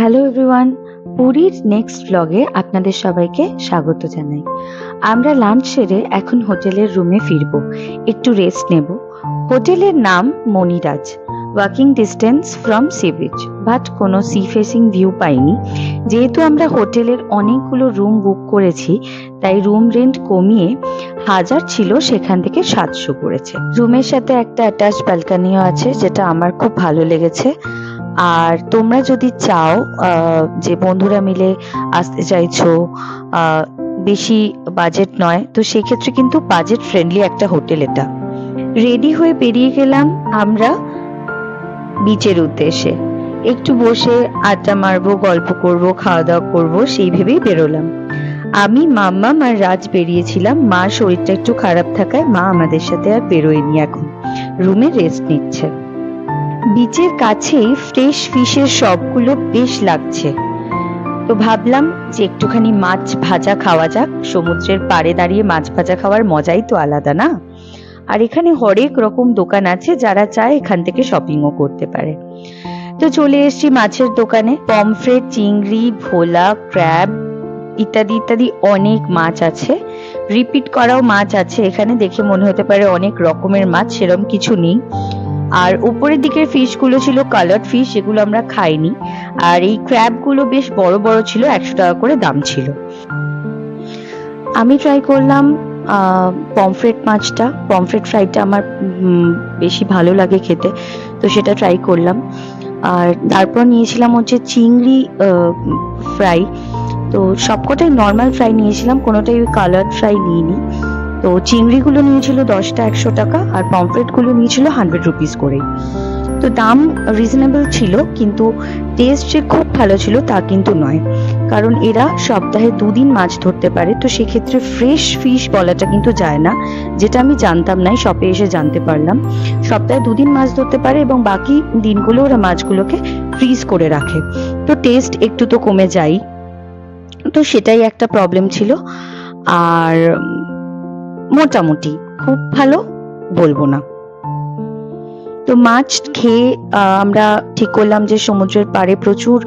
Hello everyone, পুরীর next ব্লগে আপনাদের সবাইকে স্বাগত জানাই। আমরা লাঞ্চ সেরে এখন হোটেলের রুমে ফিরবো, একটু রেস্ট নেব। হোটেলের নাম Maniraj, walking distance from sea beach, but কোনো সি ফেসিং ভিউ পাইনি। যেহেতু আমরা হোটেলের অনেকগুলো রুম বুক করেছি, তাই রুম রেন্ট কমিয়ে 1000 ছিল, সেখান থেকে 700 করেছে। রুমের সাথে একটা অ্যাটাচ ব্যালকনিও আছে, যেটা আমার খুব ভালো লেগেছে। আর তোমরা যদি চাও যে বন্ধুরা মিলে আসতে চাইছো, বেশি বাজেট নয়, তো সেক্ষেত্রে কিন্তু বাজেট ফ্রেন্ডলি একটা হোটেল এটা। রেডি হয়ে বেরিয়ে গেলাম আমরা বিচের উদ্দেশ্যে। একটু বসে আড্ডা মারবো, গল্প করব, খাওয়া দাওয়া করবো, সেই ভেবেই বেরোলাম। আমি, মাম্মাম আর রাজ বেরিয়েছিলাম। মার শরীরটা একটু খারাপ থাকায় মা আমাদের সাথে আর বেরোয়নি, এখন রুমে রেস্ট নিচ্ছে। বিচের কাছেই ফ্রেশ ফিশের শপগুলো বেশ লাগছে, তো ভাবলাম যে একটুখানি মাছ ভাজা খাওয়া যাক। সমুদ্রের পাড়ে দাঁড়িয়ে মাছ ভাজা খাওয়ার মজাই তো আলাদা, না? আর এখানে হরেক রকম দোকান আছে, যারা চায় এখান থেকে শপিংও করতে পারে। তো চলে এসেছি মাছের দোকানে। পমফ্রেট, চিংড়ি, ভোলা, ক্র্যাব ইত্যাদি ইত্যাদি অনেক মাছ আছে। রিপিট করাও মাছ আছে এখানে, দেখে মনে হতে পারে অনেক রকমের মাছ, সেরকম কিছু নেই। আর উপরের দিকের ফিশ গুলো ছিল কালার্ড ফিশ, যেগুলো আমরা খাইনি। আর এই ক্র্যাব গুলো বেশ বড় বড় ছিল, 100 টাকা করে দাম ছিল। আমি ট্রাই করলাম পমফ্রেট মাছটা। পমফ্রেট ফ্রাইটা আমার বেশি ভালো লাগে খেতে, তো সেটা ট্রাই করলাম। আর তারপর নিয়েছিলাম হচ্ছে চিংড়ি ফ্রাই। তো সবকটাই নর্মাল ফ্রাই নিয়েছিলাম, কোনোটাই ওই কালার্ড ফ্রাই নিইনি। তো চিংড়িগুলো নিয়েছিল 10টা 100 টাকা, আর পমফ্রেটগুলো নিয়েছিল 100 রুপিস করেই। তো দাম রিজনেবল ছিল, কিন্তু টেস্ট যে খুব ভালো ছিল তা কিন্তু নয়, কারণ এরা সপ্তাহে 2 দিন মাছ ধরতে পারে। তো সেক্ষেত্রে ফ্রেশ ফিশ বলাটা কিন্তু যায় না, যেটা আমি জানতাম না, শপে এসে জানতে পারলাম। সপ্তাহে 2 দিন মাছ ধরতে পারে এবং বাকি দিনগুলো ওরা মাছগুলোকে ফ্রিজ করে রাখে। তো টেস্ট একটু তো কমে যায়, তো সেটাই একটা প্রবলেম ছিল। আর মোটামুটি খুব ভালো বলবো না। তো মাছ খেয়ে আমরা ঠিক করলাম যে সমুদ্রের পাড়ে প্রচুর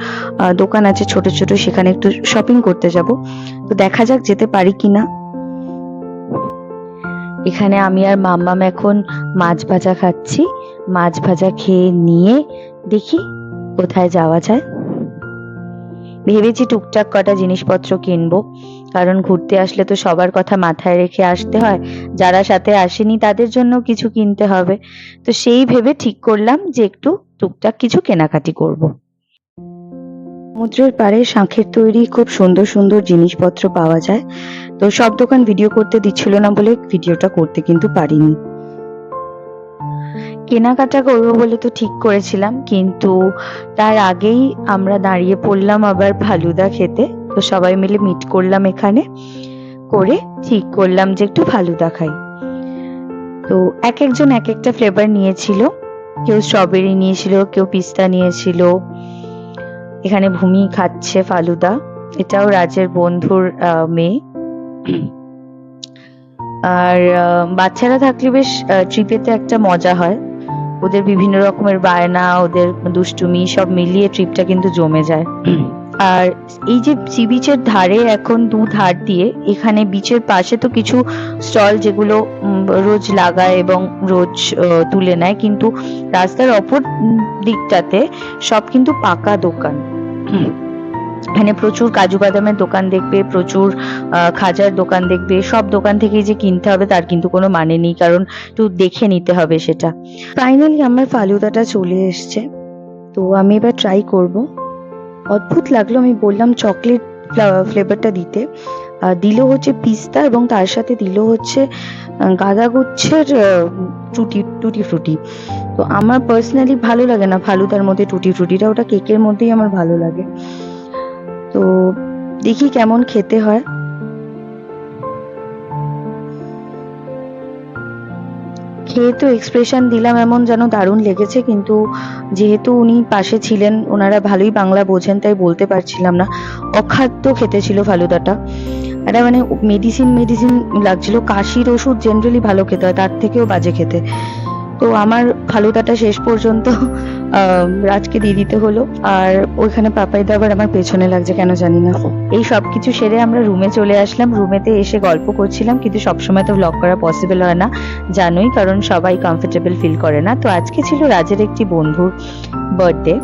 দোকান আছে ছোট ছোট, সেখানে একটু শপিং করতে যাব। তো দেখা যাক যেতে পারি কিনা। এখানে আমি আর মাম্মাম এখন মাছ ভাজা খাচ্ছি। মাছ ভাজা খেয়ে নিয়ে দেখি কোথায় যাওয়া যায়। ভেবেছি টুকটাক কটা জিনিসপত্র কিনবো, কারণ ঘুরতে আসলে তো সবার কথা মাথায় রেখে আসতে হয়। যারা সাথে আসেনি তাদের জন্য কিছু কিনতে হবে, তো সেই ভেবে ঠিক করলাম যে একটু টুকটাক কিছু কেনাকাটি করব। সমুদ্রের পাড়ে শাঁখের তৈরি খুব সুন্দর সুন্দর জিনিসপত্র পাওয়া যায়। তো সব দোকান ভিডিও করতে দিচ্ছিল না বলে ভিডিওটা করতে কিন্তু পারিনি। কেনাকাটা করবো বলে তো ঠিক করেছিলাম, কিন্তু তার আগেই আমরা দাঁড়িয়ে পড়লাম আবার ফালুদা খেতে। তো সবাই মিলে মিট করলাম এখানে, করে ঠিক করলাম যে একটু ফালুদা খাই। তো এক একজন এক একটা ফ্লেভার নিয়েছিল, কেউ স্ট্রবেরি নিয়েছিল, কেউ পিস্তা নিয়েছিল। এখানে ভূমি খাচ্ছে ফালুদা, এটাও রাজের বন্ধুর মেয়ে। আর বাচ্চারা থাকলে বেশ ট্রিপেতে একটা মজা হয়, ওদের বিভিন্ন রকমের বায়না, ওদের দুষ্টুমি সব মিলিয়ে ট্রিপটা কিন্তু জমে যায়। আর এই যে সি বিচের ধারে এখন ধার দিয়ে, এখানে বিচের পাশে তো কিছু স্টল যেগুলো রোজ লাগায় এবং রোজ তুলে নেয়, কিন্তু রাস্তার অপর দিকটাতে সব কিন্তু পাকা দোকান। এখানে প্রচুর কাজু বাদামের দোকান দেখবে, প্রচুর খাজার দোকান দেখবে। সব দোকান থেকেই যে কিনতে হবে তার কিন্তু কোনো মানে নেই, কারণ একটু দেখে নিতে হবে সেটা। ফাইনালি আমার ফালুদাটা চলে এসছে, তো আমি এবার ট্রাই করব। অদ্ভুত লাগলো, আমি বললাম চকলেট ফ্লেভারটা দিতে, দিল হচ্ছে পিস্তা এবং তার সাথে দিল হচ্ছে গাঁদা গুচ্ছের টুটি ফ্রুটি। তো আমার পার্সোনালি ভালো লাগে না ফালুদার মধ্যে টুটি ফ্রুটিটা, ওটা কেকের মধ্যেই আমার ভালো লাগে। তো দেখি কেমন খেতে হয়। খেয়ে তো এক্সপ্রেশন দিলাম এমন যেন দারুণ লেগেছে, কিন্তু যেহেতু উনি পাশে ছিলেন, ওনারা ভালোই বাংলা বোঝেন, তাই বলতে পারছিলাম না। অখাদ্য খেতে ছিল ফালুদাটা, এটা মানে মেডিসিন লাগছিল। কাশির ওষুধ জেনারেলি ভালো খেতে হয়, তার থেকেও বাজে খেতে। তো আমার ফালুদাটা শেষ পর্যন্ত রাজকে দিয়ে দিতে হলো। আর ওইখানে পাপাইদা আবার আমার পেছনে লাগছে কেন জানি না। এই সব কিছু সেরে আমরা রুমে চলে আসলাম। রুমেতে এসে গল্প করছিলাম, কিন্তু সবসময় তো ব্লগ করা পসিবল হয় না, জানোই, কারণ সবাই কমফোর্টেবল ফিল করে না। তো আজকে ছিল রাজের একটি বন্ধুর বার্থডে,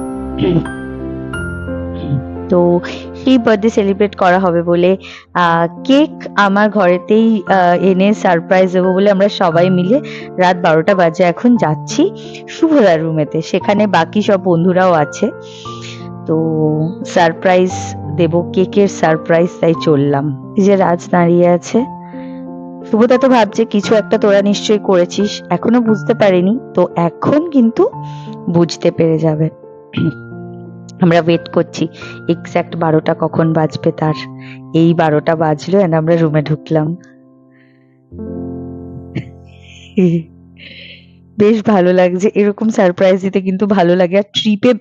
তো সেই বার্থডে সেলিব্রেট করা হবে বলে কেক আমার ঘরেতেই এনে সারপ্রাইজ দেবো বলে আমরা সবাই মিলে রাত 12টা বাজে এখন যাচ্ছি শুভদার রুমেতে। সেখানে বাকি সব বন্ধুরাও আছে, তো সারপ্রাইজ দেব, কেকের সারপ্রাইজ, তাই চললাম। এই যে রাজ দাঁড়িয়ে আছে। শুভদা তো ভাবছে কিছু একটা তোরা নিশ্চয়ই করেছিস, এখনো বুঝতে পারিনি, তো এখন কিন্তু বুঝতে পেরে যাবে। আমরা ওয়েট করছি এক্স্যাক্ট 12টা কখন বাজবে তার। এই 12টা বাজলো এন্ড আমরা রুমে ঢুকলাম। বেশ ভালো লাগছে, এরকম সারপ্রাইজ দিতে কিন্তু ভালো লাগে। আর ট্রিপে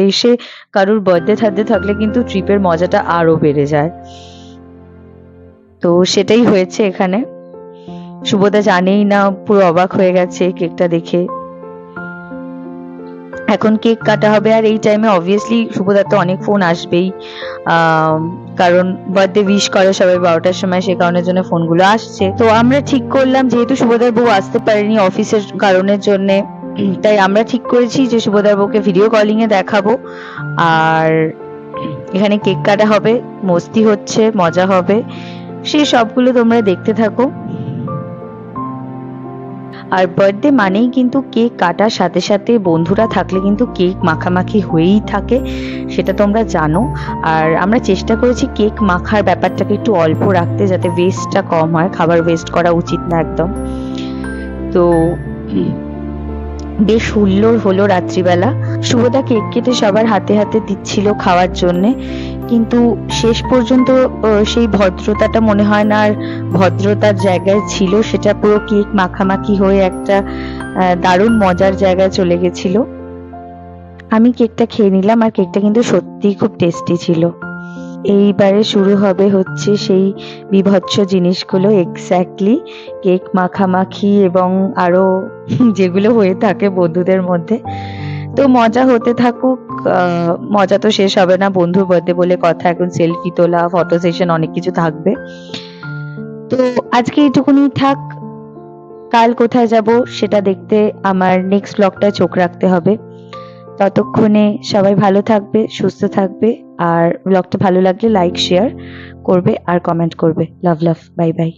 এসে কারোর বার্থডে থার্থডে থাকলে কিন্তু ট্রিপের মজাটা আরো বেড়ে যায়। তো সেটাই হয়েছে এখানে। শুভদা জানেই না, পুরো অবাক হয়ে গেছে কেকটা দেখে। এখন কেক কাটা হবে, আর এই টাইমে অবভিয়াসলি শুভদার তো অনেক ফোন আসবেই, কারণ বার্থডে উইশ করে সবাই 12টার সময়, সে কারণের জন্য ফোনগুলো আসছে। তো আমরা ঠিক করলাম, যেহেতু শুভদার বউ আসতে পারেনি অফিসের কারণের জন্য, তাই আমরা ঠিক করেছি যে শুভদার বউকে ভিডিও কলিং এ দেখাবো, আর এখানে কেক কাটা হবে, মস্তি হচ্ছে, মজা হবে, সেই সবগুলো তোমরা দেখতে থাকো। আর বার্থডে মানেই কিন্তু কেক কাটার সাথে সাথে বন্ধুরা থাকলে কিন্তু কেক মাখামাখি হয়েই থাকে, সেটা তোমরা জানো। আর আমরা চেষ্টা করেছি কেক মাখার ব্যাপারটাকে একটু অল্প রাখতে, যাতে ওয়েস্টটা কম হয়, খাবার ওয়েস্ট করা উচিত না একদম। তো বেশ হুল্লোড় হলো রাত্রিবেলা। শুভদা কেক কেটে সবার হাতে হাতে দিচ্ছিল খাওয়ার জন্যে, কিন্তু শেষ পর্যন্ত সেই ভদ্রতাটা মনে হয় না আর ভদ্রতার জায়গায় ছিল, সেটা পুরো কেক মাখামাখি হয়ে একটা দারুণ মজার জায়গায় চলে গেছিল। আমি কেকটা খেয়ে নিলাম, আর কেকটা কিন্তু সত্যিই খুব টেস্টি ছিল। এইবারে শুরু হবে হচ্ছে সেই বিভৎস জিনিসগুলো, এক্স্যাক্টলি কেক মাখামাখি এবং আরো যেগুলো হয়ে থাকে বন্ধুদের মধ্যে। তো মজা হতে থাকুক, মজা তো শেষ হবে না, বন্ধুর বার্থডে বলে কথা, এখন সেলফি তোলা, ফটো সেশন, অনেক কিছু থাকবে। তো আজকে এইটুকুনি থাক, কাল কোথায় যাব সেটা দেখতে আমার নেক্সট ব্লগটায় চোখ রাখতে হবে। ততক্ষণে সবাই ভালো থাকবে, সুস্থ থাকবে, আর ব্লগটা ভালো লাগলে লাইক শেয়ার করবে আর কমেন্ট করবে। লাভ লাভ, বাই বাই।